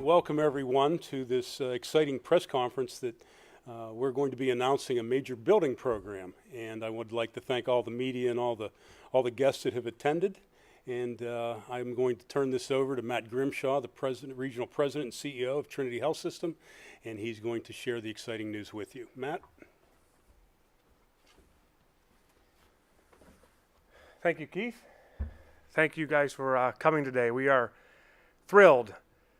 welcome everyone to this exciting press conference that we're going to be announcing a major building program. And I would like to thank all the media and all the guests that have attended. And I'm going to turn this over to Matt Grimshaw, the regional president and CEO of Trinity Health System, and he's going to share the exciting news with you. Matt? Thank you, Keith. Thank you guys for coming today. We are thrilled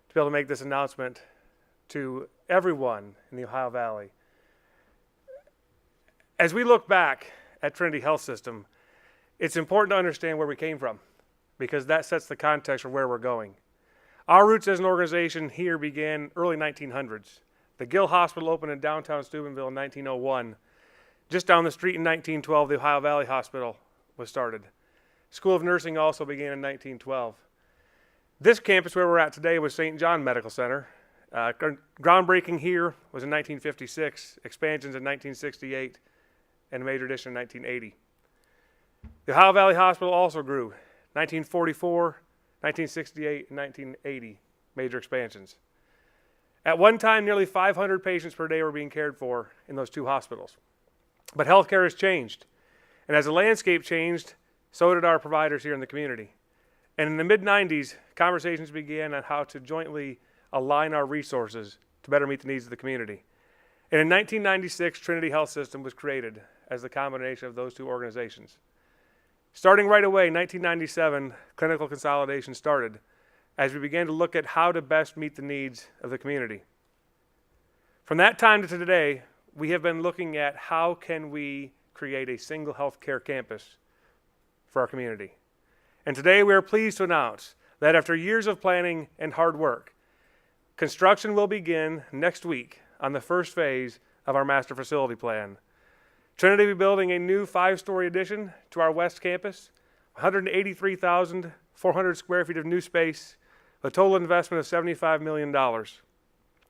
to be able to make this announcement to everyone in the Ohio Valley. As we look back at Trinity Health System, it's important to understand where we came from, because that sets the context for where we're going. Our roots as an organization here began early 1900s. The Gill Hospital opened in downtown Steubenville in 1901. Just down the street in 1912, the Ohio Valley Hospital was started. School of Nursing also began in 1912. This campus where we're at today was St. John Medical Center. Groundbreaking here was in 1956, expansions in 1968, and a major addition in 1980. The Ohio Valley Hospital also grew. 1944, 1968, and 1980, major expansions. At one time, nearly 500 patients per day were being cared for in those two hospitals. But healthcare has changed. And as the landscape changed, so did our providers here in the community. And in the mid-90s, conversations began on how to jointly align our resources to better meet the needs of the community. And in 1996, Trinity Health System was created as the combination of those two organizations. Starting right away, 1997, clinical consolidation started as we began to look at how to best meet the needs of the community. From that time to today, we have been looking at how can we create a single healthcare campus for our community. And today we are pleased to announce that after years of planning and hard work, construction will begin next week on the first phase of our master facility plan. Trinity will be building a new 5-story addition to our west campus, 183,400 square feet of new space, a total investment of $75 million.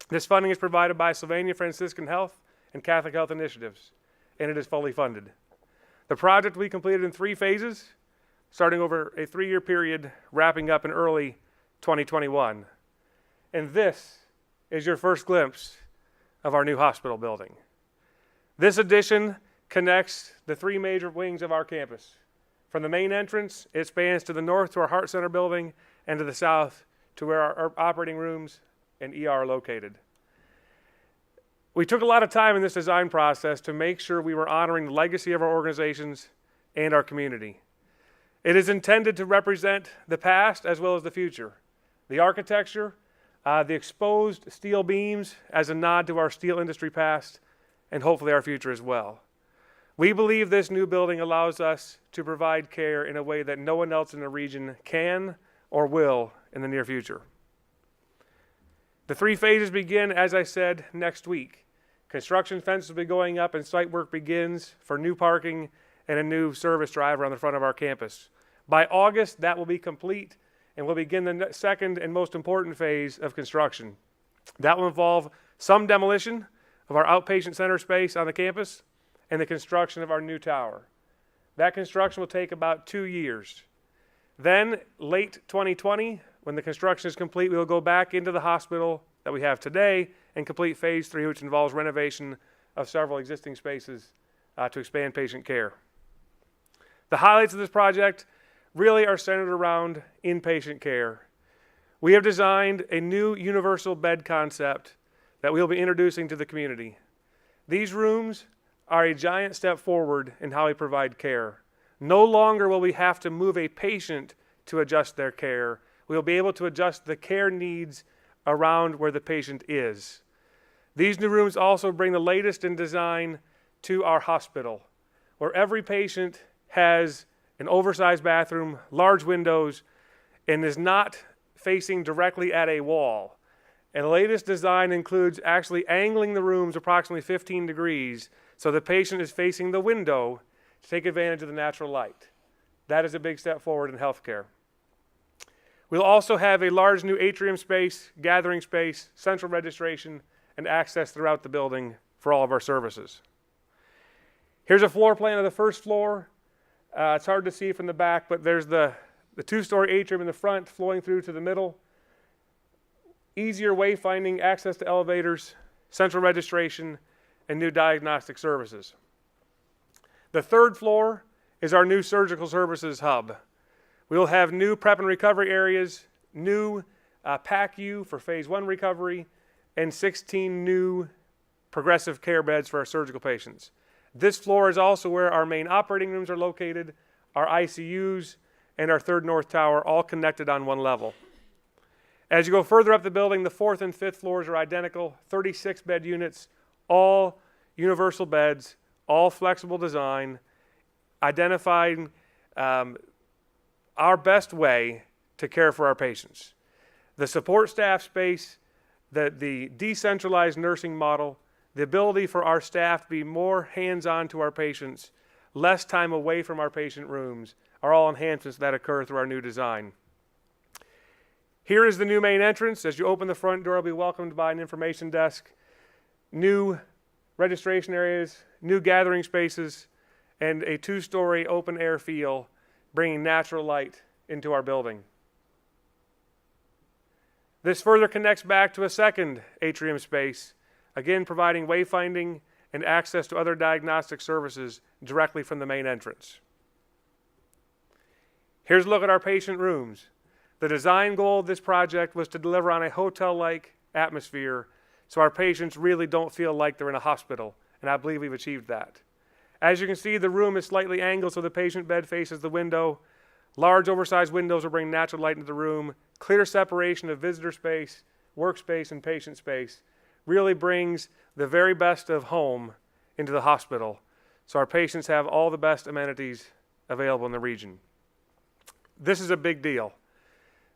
This funding is provided by Sylvania Franciscan Health and Catholic Health Initiatives, and it is fully funded. The project will be completed in 3 phases, starting over a 3-year period, wrapping up in early 2021. And this is your first glimpse of our new hospital building. This addition connects the 3 major wings of our campus. From the main entrance, it spans to the north to our Heart Center building, and to the south to where our operating rooms and ER are located. We took a lot of time in this design process to make sure we were honoring the legacy of our organizations and our community. It is intended to represent the past as well as the future. The architecture, the exposed steel beams as a nod to our steel industry past, and hopefully our future as well. We believe this new building allows us to provide care in a way that no one else in the region can or will in the near future. The 3 phases begin, as I said, next week. Construction fences will be going up and site work begins for new parking and a new service drive around the front of our campus. By August, that will be complete, and we'll begin the second and most important phase of construction. That will involve some demolition of our outpatient center space on the campus and the construction of our new tower. That construction will take about 2 years. Then, late 2020, when the construction is complete, we will go back into the hospital that we have today and complete phase 3, which involves renovation of several existing spaces to expand patient care. The highlights of this project really are centered around inpatient care. We have designed a new universal bed concept that we'll be introducing to the community. These rooms are a giant step forward in how we provide care. No longer will we have to move a patient to adjust their care. We'll be able to adjust the care needs around where the patient is. These new rooms also bring the latest in design to our hospital, where every patient has an oversized bathroom, large windows, and is not facing directly at a wall. And the latest design includes actually angling the rooms approximately 15 degrees so the patient is facing the window to take advantage of the natural light. That is a big step forward in healthcare. We'll also have a large new atrium space, gathering space, central registration, and access throughout the building for all of our services. Here's a floor plan of the first floor. It's hard to see from the back, but there's the 2-story atrium in the front flowing through to the middle. easier wayfinding, access to elevators, central registration, and new diagnostic services. The third floor is our new surgical services hub. We'll have new prep and recovery areas, new PACU for phase 1 recovery, and 16 new progressive care beds for our surgical patients. This floor is also where our main operating rooms are located, our ICUs, and our third north tower, all connected on one level. As you go further up the building, the 4th and 5th floors are identical, 36 bed units, all universal beds, all flexible design, identifying our best way to care for our patients. The support staff space, the decentralized nursing model, the ability for our staff to be more hands-on to our patients, less time away from our patient rooms, are all enhancements that occur through our new design. Here is the new main entrance. As you open the front door, you'll be welcomed by an information desk, new registration areas, new gathering spaces, and a 2-story open air feel, bringing natural light into our building. This further connects back to a second atrium space, again providing wayfinding and access to other diagnostic services directly from the main entrance. Here's a look at our patient rooms. The design goal of this project was to deliver on a hotel-like atmosphere so our patients really don't feel like they're in a hospital, and I believe we've achieved that. As you can see, the room is slightly angled so the patient bed faces the window. Large oversized windows will bring natural light into the room. Clear separation of visitor space, workspace, and patient space really brings the very best of home into the hospital, so our patients have all the best amenities available in the region. This is a big deal.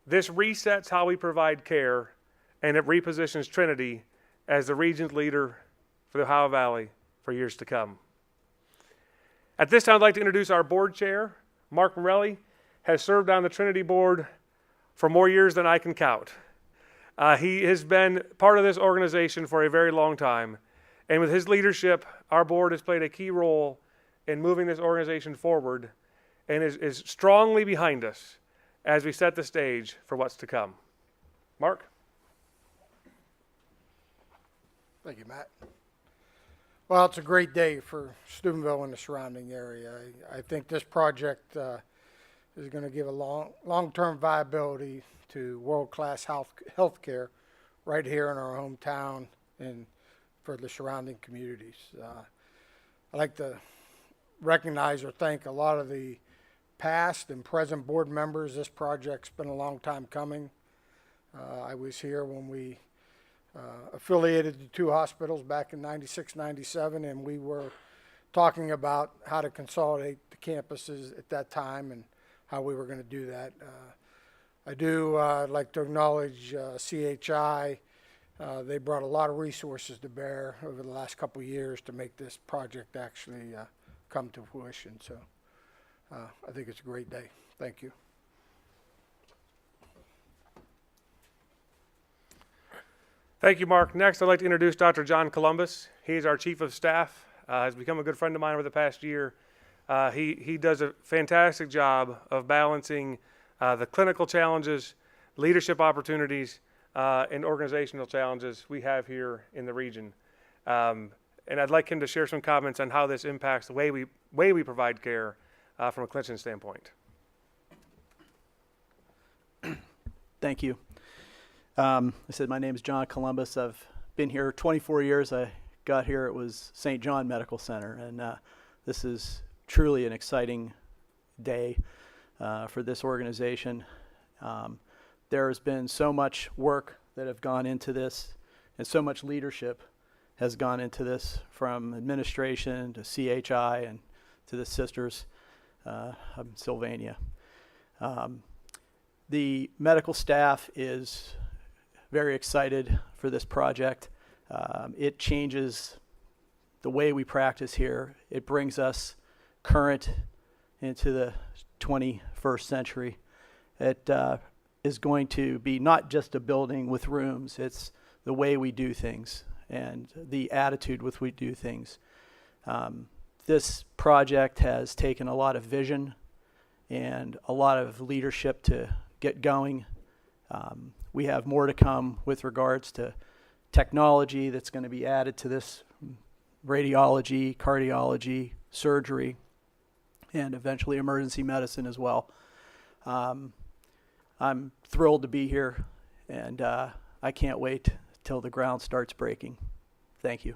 This resets how we provide care, and it repositions Trinity as the region's leader for the Ohio Valley for years to come. At this time, I'd like to introduce our board chair. Mark Morelli has served on the Trinity board for more years than I can count. He has been part of this organization for a very long time, and with his leadership, our board has played a key role in moving this organization forward and is strongly behind us as we set the stage for what's to come. Mark? Thank you, Matt. Well, it's a great day for Steubenville and the surrounding area. I think this project is going to give a long-term viability to world-class health care right here in our hometown and for the surrounding communities. I'd like to recognize or thank a lot of the past and present board members. This project's been a long time coming. I was here when we affiliated the 2 hospitals back in 96, 97, and we were talking about how to consolidate the campuses at that time and how we were going to do that. I do like to acknowledge CHI. They brought a lot of resources to bear over the last couple of years to make this project actually come to fruition. So I think it's a great day. Thank you. Thank you, Mark. Next, I'd like to introduce Dr. John Columbus. He's our Chief of Staff, has become a good friend of mine over the past year. He does a fantastic job of balancing the clinical challenges, leadership opportunities, and organizational challenges we have here in the region. And I'd like him to share some comments on how this impacts the way we provide care from a clinician standpoint. Thank you. I said my name is John Columbus. I've been here 24 years. I got here, it was St. John Medical Center, and this is truly an exciting day for this organization. There has been so much work that have gone into this, and so much leadership has gone into this, from administration to CHI and to the sisters of Sylvania. The medical staff is very excited for this project. It changes the way we practice here. It brings us current into the 21st century. It is going to be not just a building with rooms, it's the way we do things and the attitude with which we do things. This project has taken a lot of vision and a lot of leadership to get going. we have more to come with regards to technology that's going to be added to this: radiology, cardiology, surgery, and eventually emergency medicine as well. I'm thrilled to be here, and I can't wait till the ground starts breaking. Thank you.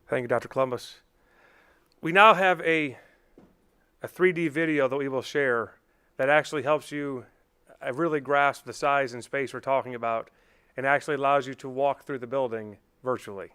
Thank you, Dr. Columbus. We now have a 3D video that we will share that actually helps you really grasp the size and space we're talking about, and actually allows you to walk through the building virtually.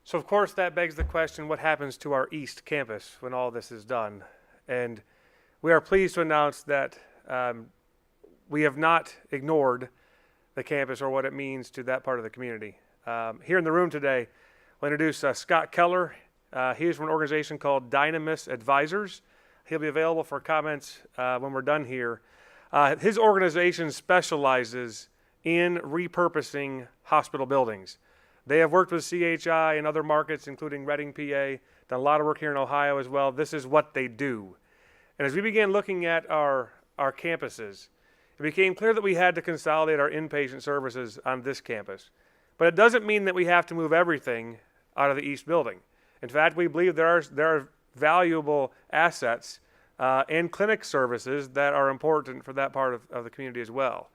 So of course that begs the question, what happens to our East Campus when all this is done? And we are pleased to announce that we have not ignored the campus or what it means to that part of the community. Here in the room today, I'll introduce Scott Keller. He is from an organization called Dynamis Advisors. He'll be available for comments when we're done here. His organization specializes in repurposing hospital buildings. They have worked with CHI and other markets, including Reading, PA, done a lot of work here in Ohio as well. This is what they do. And as we began looking at our campuses, it became clear that we had to consolidate our inpatient services on this campus. But it doesn't mean that we have to move everything out of the East building. In fact, we believe there are valuable assets and clinic services that are important for that part of the community as well.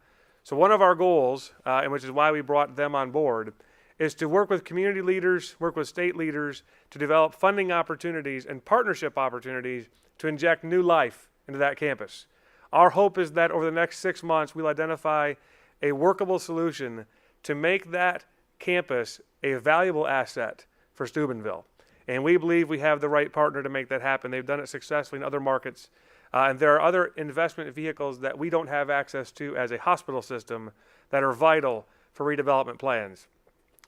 So one of our goals, and which is why we brought them on board, is to work with community leaders, work with state leaders to develop funding opportunities and partnership opportunities to inject new life into that campus. Our hope is that over the next 6 months, we'll identify a workable solution to make that campus a valuable asset for Steubenville. And we believe we have the right partner to make that happen. They've done it successfully in other markets. And there are other investment vehicles that we don't have access to as a hospital system that are vital for redevelopment plans.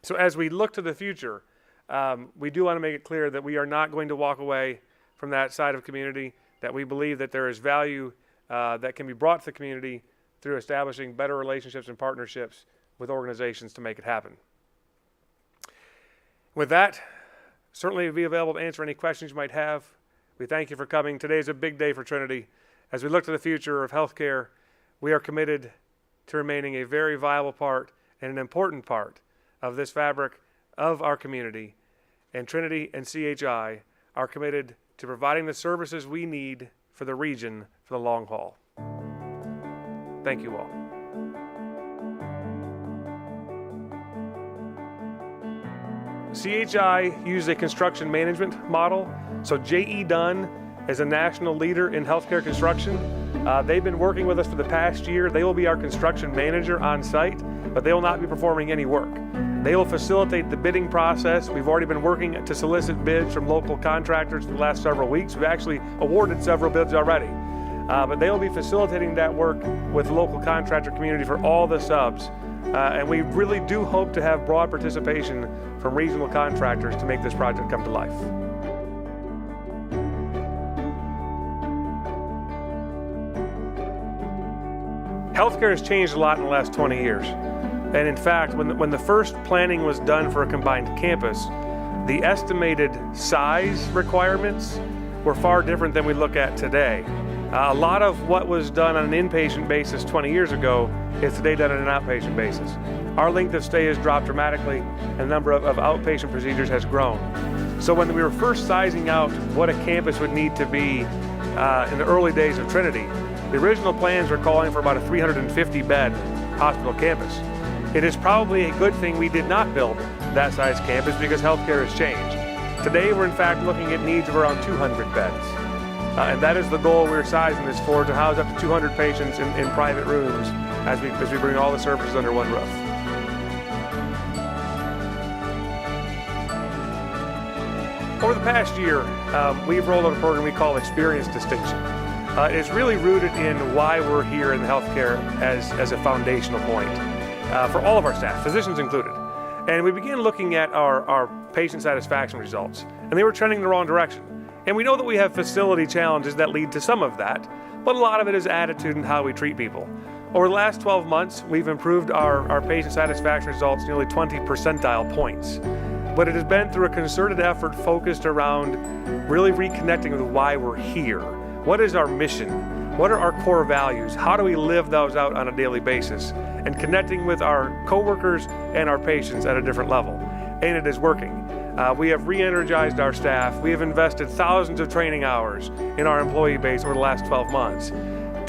So as we look to the future, we do want to make it clear that we are not going to walk away from that side of community, that we believe that there is value that can be brought to the community through establishing better relationships and partnerships with organizations to make it happen. With that, certainly be available to answer any questions you might have. We thank you for coming. Today is a big day for Trinity. As we look to the future of healthcare, we are committed to remaining a very viable part and an important part of this fabric of our community. And Trinity and CHI are committed to providing the services we need for the region for the long haul. Thank you all. CHI uses a construction management model. So J.E. Dunn is a national leader in healthcare construction. They've been working with us for the past year. They will be our construction manager on site, but they will not be performing any work. They will facilitate the bidding process. We've already been working to solicit bids from local contractors for the last several weeks. We've actually awarded several bids already. But they will be facilitating that work with the local contractor community for all the subs. And we really do hope to have broad participation from regional contractors to make this project come to life. Healthcare has changed a lot in the last 20 years. And in fact, when the first planning was done for a combined campus, the estimated size requirements were far different than we look at today. A lot of what was done on an inpatient basis 20 years ago is today done on an outpatient basis. Our length of stay has dropped dramatically, and the number of outpatient procedures has grown. So when we were first sizing out what a campus would need to be in the early days of Trinity, the original plans were calling for about a 350-bed hospital campus. It is probably a good thing we did not build that size campus because healthcare has changed. Today we're in fact looking at needs of around 200 beds. And that is the goal we're sizing this for, to house up to 200 patients in private rooms as we bring all the services under one roof. Over the past year, we've rolled out a program we call Experience Distinction. It's really rooted in why we're here in healthcare as a foundational point for all of our staff, physicians included. And we began looking at our patient satisfaction results, and they were trending in the wrong direction. And we know that we have facility challenges that lead to some of that, but a lot of it is attitude and how we treat people. Over the last 12 months, we've improved our patient satisfaction results nearly 20 percentile points. But it has been through a concerted effort focused around really reconnecting with why we're here. What is our mission? What are our core values? How do we live those out on a daily basis? And connecting with our coworkers and our patients at a different level. And it is working. We have re-energized our staff. We have invested thousands of training hours in our employee base over the last 12 months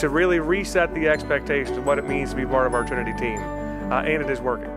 to really reset the expectation of what it means to be part of our Trinity team. And it is working.